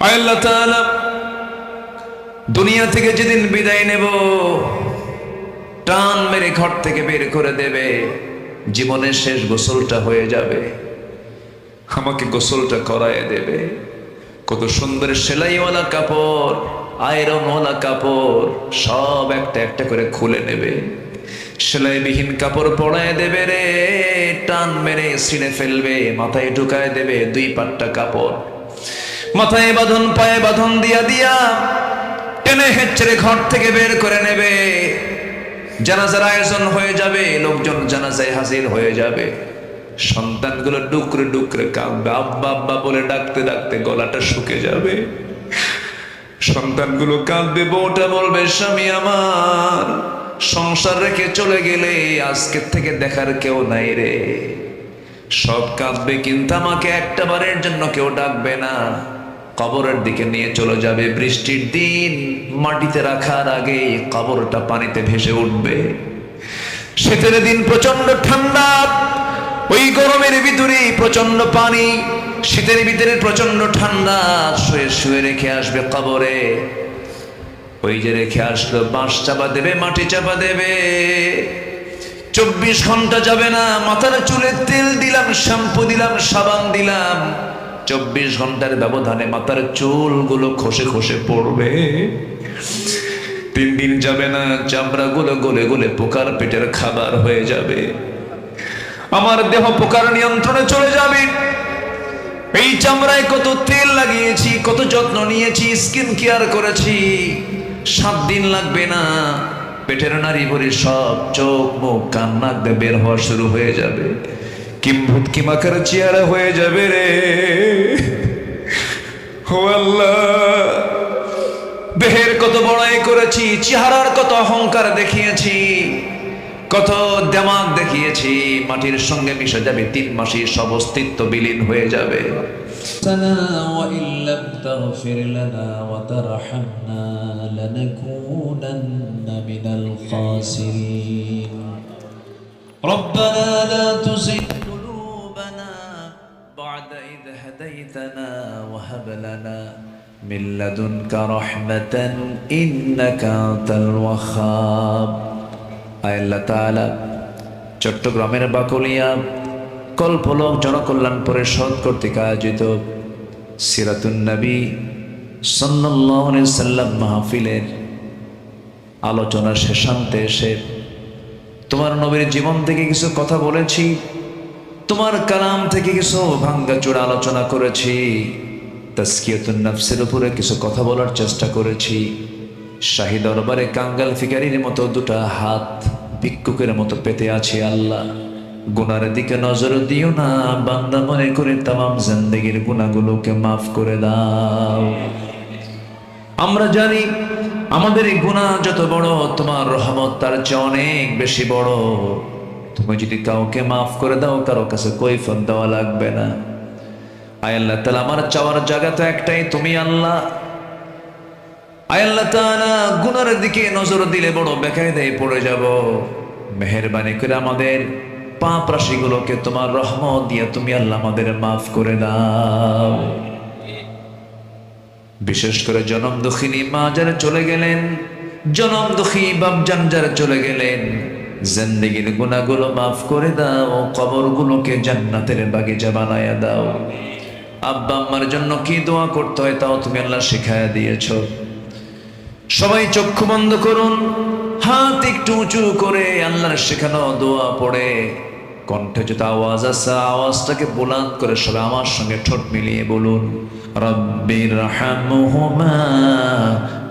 আল্লাহ তাআলা দুনিয়া থেকে যেদিন বিদায় নেব, টান মেরে ঘর থেকে বের করে দেবে, জীবনের শেষ গোসলটা হয়ে যাবে, আমাকে গোসলটা করায় দেবে। কত সুন্দর সেলাইওয়ালা কাপড়, আয়রনওয়ালা কাপড় সব একটা একটা করে খুলে নেবে, সেলাইবিহীন কাপড় পরায় দেবে রে, টান মেরে ছিঁড়ে ফেলবে, মাথায় ঢুকায় দেবে দুই পাট্টা কাপড়, মাথায় বাঁধন পায়ে বাঁধন দিয়া দিয়া টেনে হেঁচড়ে ঘর থেকে বের করে নেবে। জানাজার আয়োজন হয়ে যাবে, লোকজন জানাজায় হাজির হয়ে যাবে, সন্তানগুলো ডুকরে ডুকরে কাঁদবে, আব্বা আব্বা বলে ডাকতে ডাকতে গলাটা শুকে যাবে। সন্তানগুলো কাঁদবে, বউটা বলবে স্বামী আমার সংসার রেখে চলে গেলে আজকের থেকে দেখার কেউ নাই রে। সব কাঁদবে, কিন্তু আমাকে একটা বারের জন্য কেউ ডাকবে না। কবরের দিকে নিয়ে চলে যাবে, বৃষ্টির দিন মাটিতে রাখার আগে কবরটা পানিতে ভেসে উঠবে। শীতের দিন প্রচন্ড ঠান্ডা, ওই গরমের ভিতরে প্রচন্ড পানি, শীতের ভিতরে প্রচন্ড ঠান্ডা, শুয়ে শুয়ে রেখে আসবে কবরে। ওই যে রেখে আসলো, বাঁশ চাপা দেবে, মাটি চাপা দেবে, 24 ঘন্টা যাবে না। মাথার চুলে তেল দিলাম, শ্যাম্পু দিলাম, সাবান দিলাম, 24 ঘন্টার ব্যবধানে মাথার চুলগুলো খসে খসে পড়বে। 3 দিন যাবে না, চামড়াগুলো গলে গলে পোকার পেটের খাবার হয়ে যাবে। আমার দেহ পোকার নিয়ন্ত্রণে চলে যাবে। এই চামড়ায় কত তেল লাগিয়েছি, কত যত্ন নিয়েছি, স্কিন কেয়ার করেছি, 7 দিন লাগবে না, পেটের নারী ভরি সব চোখ মুখ কান নাক দিয়ে বের হওয়া শুরু হয়ে যাবে। কিম্ভূত কিমাকার চেহারা হয়ে যাবে রে। ও আল্লাহ, দেহের কত বড়াই করেছি, চেহারার কত অহংকার দেখিয়েছি, কত দেমাগ দেখিয়েছি, মাটির সঙ্গে মিশে যাবে। 3 মাসে সব অস্তিত্ব বিলীন হয়ে যাবে। وإن لم تغفر لنا وترحمنا لنكونن من الخاسرين ربنا لا تزغ قلوبنا بعد إذ هديتنا وهب لنا من لدنك رحمة إنك أنت الوهاب। আল্লাহ তাআলা চট্টগ্রামের বাকলিয়া কল্পলোক জনকল্যাণ পরিষদ কর্তৃক আয়োজিত সিরাতুন নবী সাল্লাল্লাহু আলাইহি সাল্লাম মাহফিলের আলোচনা শেষান্তে এসে তোমার নবীর জীবন থেকে কিছু কথা বলেছি, তোমার কালাম থেকে কিছু ভাঙ্গাচোরা আলোচনা করেছি, তাজকিয়াতুন নফসের উপরে কিছু কথা বলার চেষ্টা করেছি। শাহী দরবারে কাঙ্গাল ফিকারির মতো 2টা হাত ভিক্ষুকের মতো পেতে আছি। আল্লাহ, গুনার দিকে নজর দিও না, বান্দা মনে করে তামাম জিন্দেগির গুনাহগুলোকে মাফ করে দাও। আমরা জানি আমাদের এই গুনাহ যত বড়, তোমার রহমত তার চেয়ে অনেক বেশি বড়। তুমি যদি কাউকে মাফ করে দাও, কারো কাছে কৈফিয়ত দেওয়া লাগবে না। আয় আল্লাহ তাআলা, আমার চাওয়ার জায়গা তো একটাই, তুমি আল্লাহ। আয় আল্লাহ তাআলা, গুনার দিকে নজর দিলে বড় বেকায়দায় পড়ে যাব। মেহেরবানি করে আমাদের পাপ রাশিগুলোকে তোমার রহমত দিয়ে তুমি আল্লাহ আমাদের মাফ করে দাও। বিশেষ করে জনম দুঃখিনী মা যারা চলে গেলেন, জনম দুঃখী বাপজান যারা চলে গেলেন, জিন্দেগির গুনাহগুলো মাফ করে দাও, কবরগুলোকে জান্নাতের বাগিচা বানায়া দাও। আব্বা আম্মার জন্য কি দোয়া করতে হয় তাও তুমি আল্লাহ শিখায়া দিয়েছো। সবাই চক্ষু বন্ধ করুন, হাত একটু উঁচু করে আল্লাহর শেখানো দোয়া পড়ে, কণ্ঠে যত আওয়াজ আছে আওয়াজটাকে বুলন্দ করে সবাই আমার সঙ্গে ঠোঁট মিলিয়ে বলুন, রব্বিরহামহুমা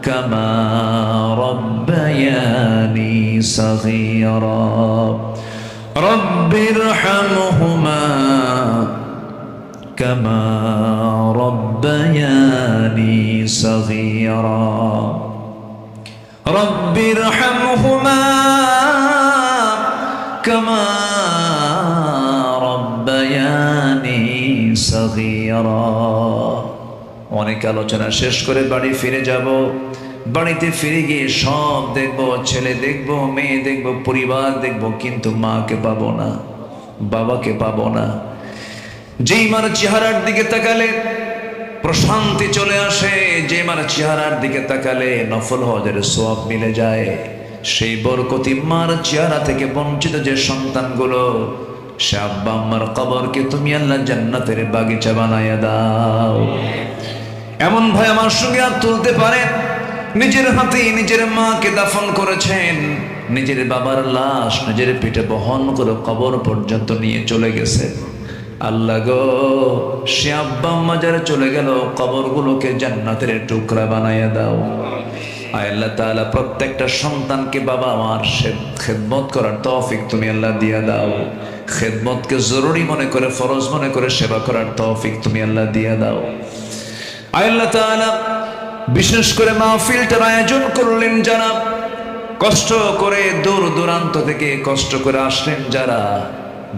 কামা রব্বায়ানি সগীরা, রব্বিরহামহুমা কামা রব্বায়ানি সগীরা, রব্বিরহামহুমা কামা রব্বায়ানি সগীরা। অনেক আলোচনা শেষ করে বাড়ি ফিরে যাব। বাড়িতে ফিরে গিয়ে সব দেখবো, ছেলে দেখবো, মেয়ে দেখবো, পরিবার দেখবো, কিন্তু মাকে পাবো না, বাবাকে পাবো না। যেই মার চেহারার দিকে তাকালে প্রশান্তি চলে আসে। যে মার চেহারার দিকে তাকালে নফল হজের সওয়াব মিলে যায়, সেই বরকতি মার চেহারা থেকে বঞ্চিত যে সন্তানগুলো, সে আব্বা আম্মার কবরকে তুমি আল্লাহ জান্নাতের বাগিচা বানায়া দাও। এমন ভাই আমার সঙ্গে হাত তুলতে পারেন, নিজের হাতে নিজের মাকে দাফন করেছেন, নিজের বাবার লাশ নিজের পেটে বহন করে কবর পর্যন্ত নিয়ে চলে গেছে। আল্লাহ গো, সে আব্বা আম্মা যারা চলে গেল, কবরগুলোকে জান্নাতের টুকরা বানাইয়া দাও। আয় আল্লাহ তাআলা, প্রত্যেকটা সন্তানকে বাবা আমার খেদমত করার তৌফিক তুমি আল্লাহ দিয়া দাও। খেদমতকে জরুরি মনে করে, ফরজ মনে করে সেবা করার তৌফিক তুমি আল্লাহ দিয়া দাও। আয় আল্লাহ তাআলা, বিশেষ করে মাহফিলটার আয়োজন করলেন যারা, কষ্ট করে দূর দূরান্ত থেকে কষ্ট করে আসলেন যারা,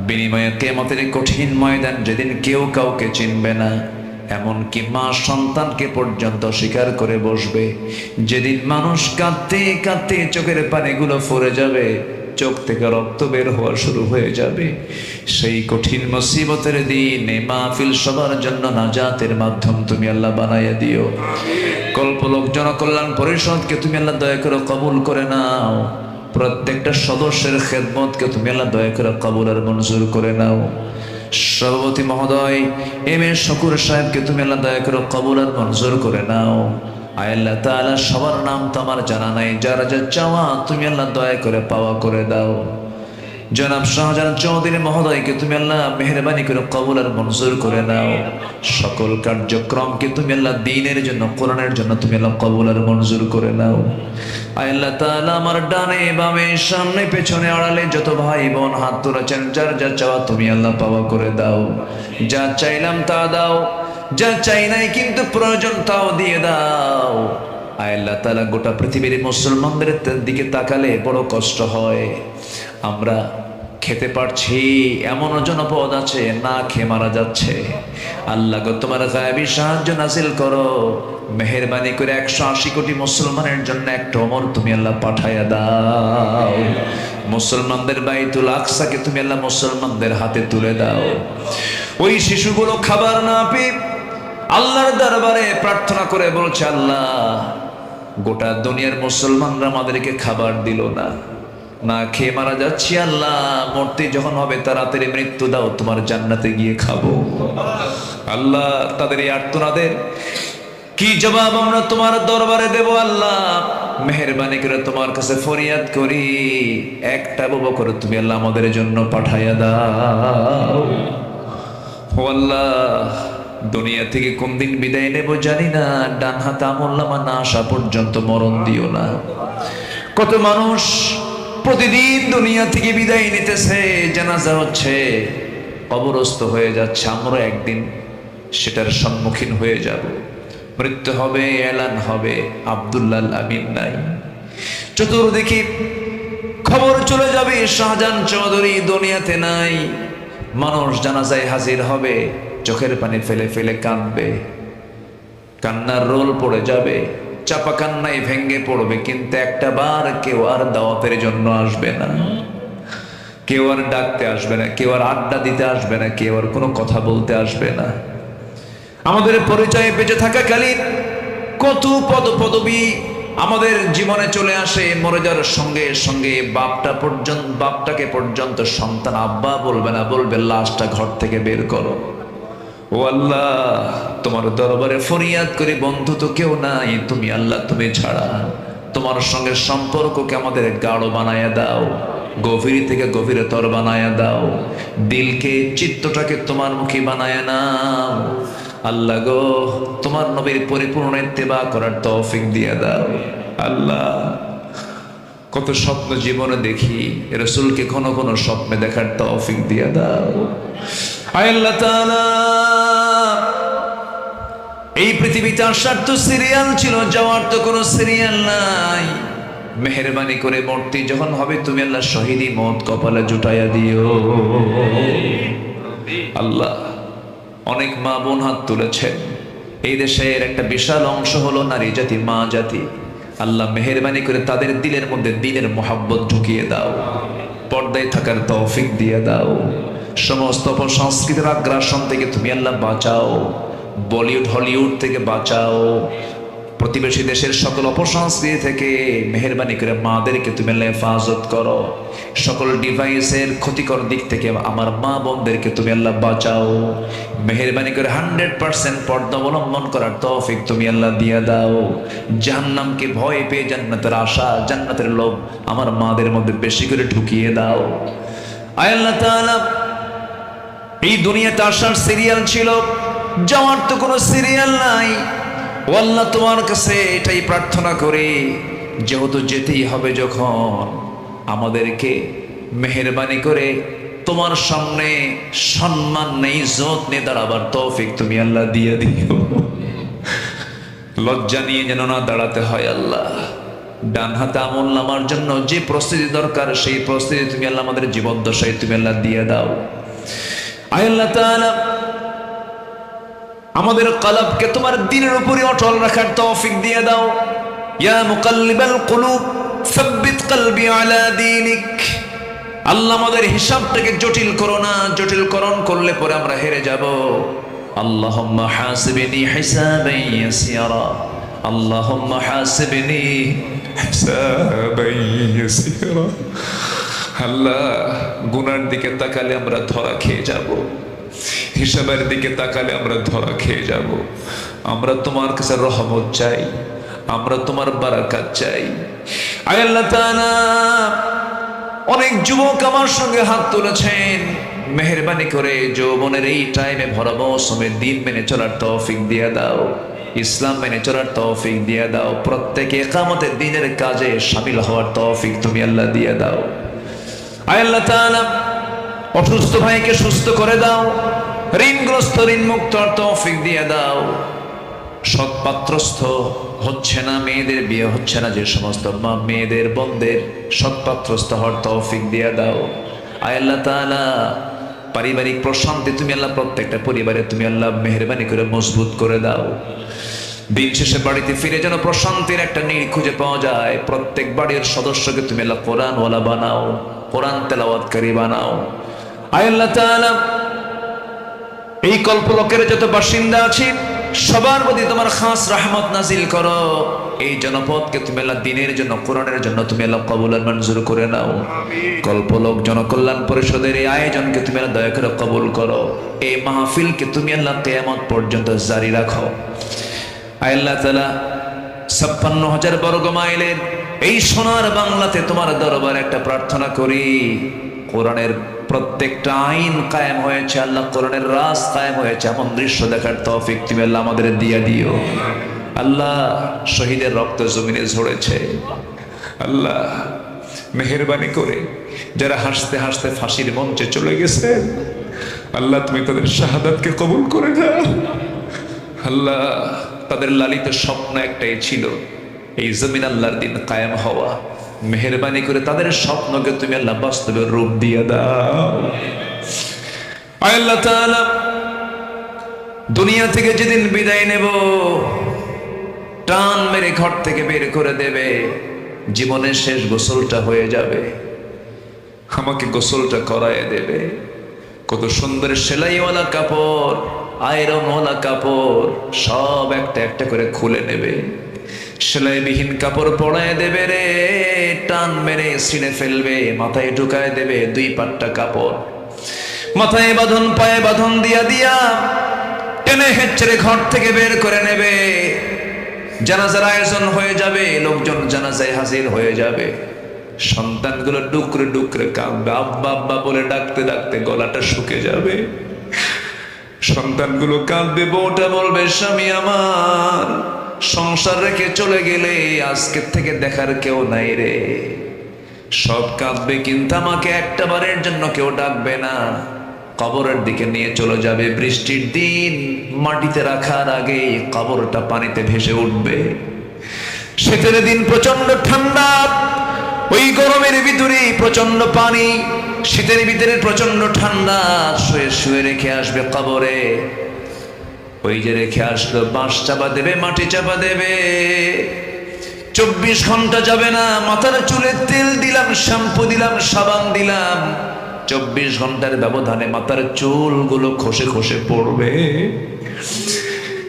বিনিময়ে কিয়ামতের কঠিন ময়দান যেদিন কেউ কাউকে চিনবে না, এমনকি মা সন্তানকে পর্যন্ত স্বীকার করে বসবে, যেদিন মানুষ কাঁদতে কাঁদতে চোখের পানিগুলো ফুরে যাবে, চোখ থেকে রক্ত বের হওয়া শুরু হয়ে যাবে, সেই কঠিন মুসিবতের দিন এই মাহফিল সবার জন্য নাজাতের মাধ্যম তুমি আল্লাহ বানাইয়া দিও। কল্পলোক জনকল্যাণ পরিষদকে তুমি আল্লাহ দয়া করে কবুল করে নাও। প্রত্যেকটা সদস্যের খেদমতকে তুমি আল্লাহ দয়া করে কবুল আর মঞ্জুর করে নাও। সভাপতি মহোদয় এম এ শকুর সাহেবকে তুমি আল্লাহ দয়া করে কবুল আর মঞ্জুর করে নাও। আয় আল্লাহ তাআলা, সবার নাম তো আমার জানা নাই, যারা যা চাওয়া তুমি আল্লাহ দয়া করে পাওয়া করে দাও। জনাব শাহজাহান চৌধুরী মহোদয়কে তুমি আল্লাহ মেহেরবানি করে কবুল আর মঞ্জুর করে নাও। সকল কার্যক্রমকে তুমি আল্লাহ দ্বীনের জন্য, কোরআনের জন্য তুমি আল্লাহ কবুল আর মঞ্জুর করে নাও। আয় আল্লাহ তাআলা, আমার ডানে বামে সামনে পেছনে আড়ালে যত ভাই বোন হাত তুলেছেন, যার যা চাওয়া তুমি আল্লাহ পাওয়া করে দাও। যা চাইলাম তা দাও, যা চাই নাই কিন্তু প্রয়োজন তাও দিয়ে দাও। আয় আল্লাহ তাআলা, গোটা পৃথিবীর মুসলমানদের দিকে তাকালে বড় কষ্ট হয়। আমরা খেতে পারছি, এমন জনপদ আছে না খেয়ে মারা যাচ্ছে। আল্লাহ গো, তোমার গায়েবী সাহায্য নাজিল করো, মেহেরবানি করে 180 কোটি মুসলমানের জন্য একটা ওমর তুমি আল্লাহ পাঠাইয়া দাও। মুসলমানদের বাইতুল আকসাকে তুমি আল্লাহ মুসলমানদের হাতে তুলে দাও। ওই শিশুগুলো খাবার না পেয়ে আল্লাহর দরবারে প্রার্থনা করে বলছে, আল্লাহ গোটা দুনিয়ার মুসলমানরা আমাদেরকে খাবার দিল না, না খেয়ে মারা যাচ্ছি, আল্লাহ মরতে যখন হবে তাড়াতাড়ি মৃত্যু দাও, তোমার জান্নাতে গিয়ে খাবো। আল্লাহ তাদের এই আর্তনাদের কি জবাব আমরা তোমার দরবারে দেব? আল্লাহ মেহেরবানি করে তোমার কাছে ফরিয়াদ করি, একটা বউ করে তুমি আল্লাহ আমাদের জন্য পাঠাইয়া দাও। ও আল্লাহ, দুনিয়া থেকে কোন দিন বিদায় নেব জানি না, ডান হাতে আমলনামা না আসা পর্যন্ত মরণ দিও না। কত মানুষ প্রতিদিন দুনিয়া থেকে বিদায় নিতেছে, জানাজা হচ্ছে, কবরস্থ হয়ে যাচ্ছে। আমরা একদিন সেটার সম্মুখীন হয়ে যাব, মৃত্যু হবে, এলান হবে, আব্দুল্লাহ আমিন নাই, চতুর্দিকে খবর চলে যাবে শাহজাহান চৌধুরী দুনিয়াতে নাই। মানুষ জানাজায় হাজির হবে, চোখের পানি ফেলে ফেলে কাঁদবে, কান্নার রোল পড়ে যাবে, চাপা কান্নায় ভেঙ্গে পড়বে, কিন্তু একটা বার কেউ আর দাওয়াতের জন্য আসবে না, কেউ আর ডাকতে আসবে না, কেউ আর আড্ডা দিতে আসবে না, কেউ আর কোনো কথা বলতে আসবে না। আমাদের পরিচয়ে বেঁচে থাকাকালীন কত পদবী আমাদের জীবনে চলে আসে, মরে যাওয়ার সঙ্গে সঙ্গে বাপটাকে পর্যন্ত সন্তান আব্বা বলবে না, বলবে লাশটা ঘর থেকে বের করো। ও আল্লাহ, তোমার দরবারে ফরিয়াদ করে, বন্ধু তো কেউ নাই, তুমি আল্লাহ, তুমি ছাড়া। তোমার সঙ্গে সম্পর্ককে আমাদের গাঢ় বানায়া দাও, গভীর থেকে গভীরতর বানায়া দাও, দিলকে চিত্তটাকে তোমার মুখী বানায়া নাও। আল্লাহ গো, তোমার নবীর পরিপূর্ণ ইত্তেবা করার তৌফিক দিয়ে দাও। আল্লাহ, কত স্বপ্ন জীবনে দেখি, রাসূলকে কোন কোন স্বপ্নে দেখার তৌফিক দিয়ে দাও। আয় আল্লাহ তাআলা, এই পৃথিবীতে আসার তো সিরিয়াল ছিল, যাওয়ার তো কোনো সিরিয়াল নাই। মেহেরবানি করে মরতে যখন হবে তুমি আল্লাহ শহীদি মত কপালে জুটাইয়া দিও। আল্লাহ, অনেক মা বোন হাত তুলেছেন, এই দেশের একটা বিশাল অংশ হলো নারী জাতি, মা জাতি। আল্লাহ মেহেরবানি করে তাদের দিলের মধ্যে দ্বীনের মোহাব্বত ঢুকিয়ে দাও, পর্দায় থাকার তৌফিক দিয়ে দাও, সমস্ত অপসংস্কৃতির আগ্রাসন থেকে তুমি আল্লাহ বাঁচাও। বলিউড হলিউড থেকে বাঁচাও, প্রতিবেশী দেশের সকল অপসংস্কৃতি থেকে মেহেরবানি করে মাদেরকে তুমি আল্লাহ হেফাজত করো, সকল ডিভাইসের ক্ষতিকর দিক থেকে আমার মা বোনদেরকে তুমি আল্লাহ বাঁচাও, মেহেরবানি করে 100% পর্দা অবলম্বন করার তৌফিক তুমি আল্লাহ দিয়ে দাও, জাহান্নামকে ভয় পেয়ে জান্নাতের আশা জান্নাতের লোভ আমার মাদের মধ্যে বেশি করে ঢুকিয়ে দাও। আয় আল্লাহ তাআলা, এই দুনিয়াতে আসার সিরিয়াল ছিল, যাওয়ার তো কোনো সিরিয়াল নাই। ও আল্লাহ, তোমার কাছে এটাই প্রার্থনা করি, যেহেতু যেতেই হবে যখন, আমাদেরকে মেহেরবানি করে তোমার সামনে সম্মান নেই ইজ্জত নিয়ে দাঁড়াবার তৌফিক তুমি আল্লাহ দিয়ে দিও। লজ্জা নিয়ে যেন না দাঁড়াতে হয় আল্লাহ। ডান হাতে আমল নামার জন্য যে প্রস্তুতি দরকার সেই প্রস্তুতি তুমি আল্লাহ আমাদের জীবদ্দশায় তুমি আল্লাহ দিয়ে দাও। আয় আল্লাহ তাআলা, আমাদের কলবকে তোমার দ্বীনের উপরে অটল রাখার তৌফিক দিয়ে দাও। ইয়া মুকাল্লিবাল কুলুব সাব্বিত কলবি আলা দীনিক। আল্লাহ, আমাদের হিসাবটাকে জটিল করো না, জটিলকরণ করলে পরে আমরা হেরে যাব। আল্লাহুম্মা হাসিবনি হিসাবান ইয়াসিরা, আল্লাহুম্মা হাসিবনি হিসাবান ইয়াসিরা। আল্লাহ, গুনার দিকে তাকালে আমরা ধরা খেয়ে যাব, হিসাবের দিকে তাকালে আমরা ধরা খেয়ে যাব। আমরা তোমার কাছে রহমত চাই, আমরা তোমার বারাকাত চাই। আয় আল্লাহ তাআলা, অনেক যুবক আমার সঙ্গে হাত তুলেছেন, মেহেরবানি করে যৌবনের এই টাইমে ভরা মৌসুমে দিন মেনে চলার তৌফিক দিয়ে দাও, ইসলাম মেনে চলার তৌফিক দিয়ে দাও। প্রত্যেকে ইকামতের দিনের কাজে শামিল হওয়ার তৌফিক তুমি আল্লাহ দিয়ে দাও। আয় আল্লাহ তাআলা, অসুস্থ ভাইকে সুস্থ করে দাও, ঋণগ্রস্ত ঋণ মুক্ত তৌফিক দিয়ে দাও। সৎপাত্রস্থ হচ্ছে না, মেয়েদের বিয়ে হচ্ছে না, যে সমস্ত মা মেয়েদের বোনদের সৎপাত্রস্থ হওয়ার তৌফিক দিয়ে দাও। আয় আল্লাহ তাআলা, পারিবারিক প্রশান্তি তুমি আল্লাহ প্রত্যেকটা পরিবারে তুমি আল্লাহ মেহেরবানি করে মজবুত করে দাও। দিন শেষে বাড়িতে ফিরে যেন প্রশান্তির একটা নীড় খুঁজে পাওয়া যায়। প্রত্যেক বাড়ির সদস্যকে তুমি আল্লাহ কোরআনওয়ালা বানাও, কোরআন তেলাওয়াতকারী বানাও। আয় আল্লাহ তাআলা, এই কল্পলোকের যত বাসিন্দা আছে সবার প্রতি তোমার খাস রহমত নাজিল করো। এই জনপদকে তুমি আল্লাহ দিনের জন্য, কোরআনের জন্য তুমি আল্লাহ কবুল আর মঞ্জুর করে নাও। কল্পলোক জনকল্যাণ পরিষদের এই আয়োজনকে তুমি আল্লাহ দয়া করে কবুল করো। এই মাহফিলকে তুমি আল্লাহ কিয়ামত পর্যন্ত জারি রাখো। আয় আল্লাহ তাআলা, 56,000 বর্গ মাইলের এই সোনার বাংলাতে তোমার দরবারে একটা প্রার্থনা করি, কোরআনের প্রত্যেকটা আইন কায়েম হয়েছে আল্লাহ, কোরআনের রাজ কায়েম হয়েছে, এমন দৃশ্য দেখার তৌফিক তুমি আল্লাহ আমাদের দিয়ে দিও। আল্লাহ, শহীদের রক্ত জমিনে ঝরেছে, আল্লাহ মেহেরবানি করে যারা হাসতে হাসতে ফাঁসির মঞ্চে চলে গেছে, আল্লাহ তুমি তাদের শাহাদাতকে কবুল করে দাও। আল্লাহ, তাদের লালিত স্বপ্ন একটাই ছিল, এই জমিন আল্লাহর দিন কায়েম হওয়া। মেহেরবানি করে তাদের স্বপ্নকে তুমি আল্লাহ বাস্তবে রূপ দিয়ে দাও। আয় আল্লাহ তাআলা, দুনিয়া থেকে যেদিন বিদায় নেব, টান মেরে ঘর থেকে বের করে দেবে, জীবনের শেষ গোসলটা হয়ে যাবে, আমাকে গোসলটা করায় দেবে। কত সুন্দর সেলাইওয়ালা কাপড়, আয়রনওয়ালা কাপড় সব একটা একটা করে খুলে নেবে, সেলাইবিহীন কাপড় পরায় দেবে রে, টান মেরে ছিঁড়ে ফেলবে, মাথায় ঢুকায় দেবে 2 পাট্টা কাপড়, মাথায় বাঁধন পায়ে বাঁধন দিয়া দিয়া টেনে হেঁচড়ে ঘর থেকে বের করে নেবে। জানাজার আয়োজন হয়ে যাবে, লোকজন জানাজায় হাজির হয়ে যাবে, সন্তানগুলো ডুকরে ডুকরে কাঁদবে, আব্বা আব্বা বলে ডাকতে ডাকতে গলাটা শুকে যাবে। সন্তানগুলো কাঁদবে, বউটা বলবে স্বামী আমার সংসার রেখে চলে গেলে আজকের থেকে দেখার কেউ নাই রে। সব কাঁদবে, কিন্তু আমাকে একটা বারের জন্য কেউ ডাকবে না। কবরের দিকে নিয়ে চলে যাবে, বৃষ্টির দিন মাটিতে রাখার আগে কবরটা পানিতে ভেসে উঠবে। শীতের দিন প্রচন্ড ঠান্ডা, ওই গরমের ভিতরে প্রচন্ড পানি, শীতের ভিতরে প্রচন্ড ঠান্ডা, শুয়ে শুয়ে রেখে আসবে কবরে। ওই যে রেখে আসলো, বাঁশ চাপা দেবে, মাটি চাপা দেবে, 24 ঘন্টা যাবে না। মাথার চুলে তেল দিলাম, শ্যাম্পু দিলাম, সাবান দিলাম, 24 ঘন্টার ব্যবধানে মাথার চুলগুলো খসে খসে পড়বে।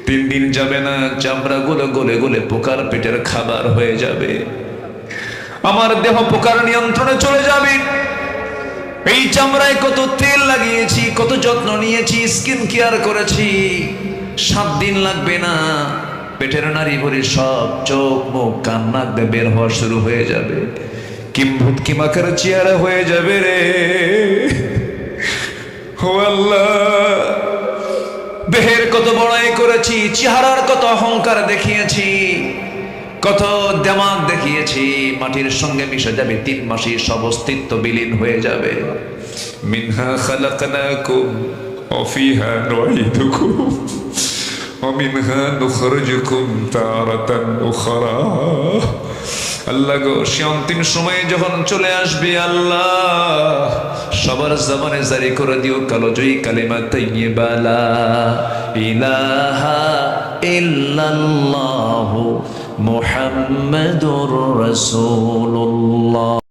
3 দিন যাবে না, চামড়াগুলো গলে গলে পোকার পেটের খাবার হয়ে যাবে। আমার দেহ পোকার নিয়ন্ত্রণে চলে যাবে। এই চামড়ায় কত তেল লাগিয়েছি, কত যত্ন নিয়েছি, স্কিন কেয়ার করেছি। 7 দিন লাগবে না, পেটের নারী ভরি সব চোখ মুখ কান নাক দিয়ে বের হওয়া শুরু হয়ে যাবে। কিম্ভূত কিমাকার চেহারা হয়ে যাবে রে। ও আল্লাহ, দেহের কত বড়াই করেছি, চেহারার কত অহংকার দেখিয়েছি, কত দেমাগ দেখিয়েছি, মাটির সঙ্গে মিশে যাবে। 3 মাসে সব অস্তিত্ব বিলীন হয়ে যাবে। মিনহা খালাকনাকুম ওয়া ফিহা নুঈদুকুম ওয়া মিনহা নুখরিজুকুম তারাতান উখরা। আল্লাহ গো, সে অন্তিম সময়ে যখন চলে আসবে, আল্লাহ সবার জবানে জারি করে দিও কালোজয়ী কালিমা তাইয়্যিবা লা ইলাহা ইল্লাল্লাহু মুহাম্মাদুর রাসূলুল্লাহ।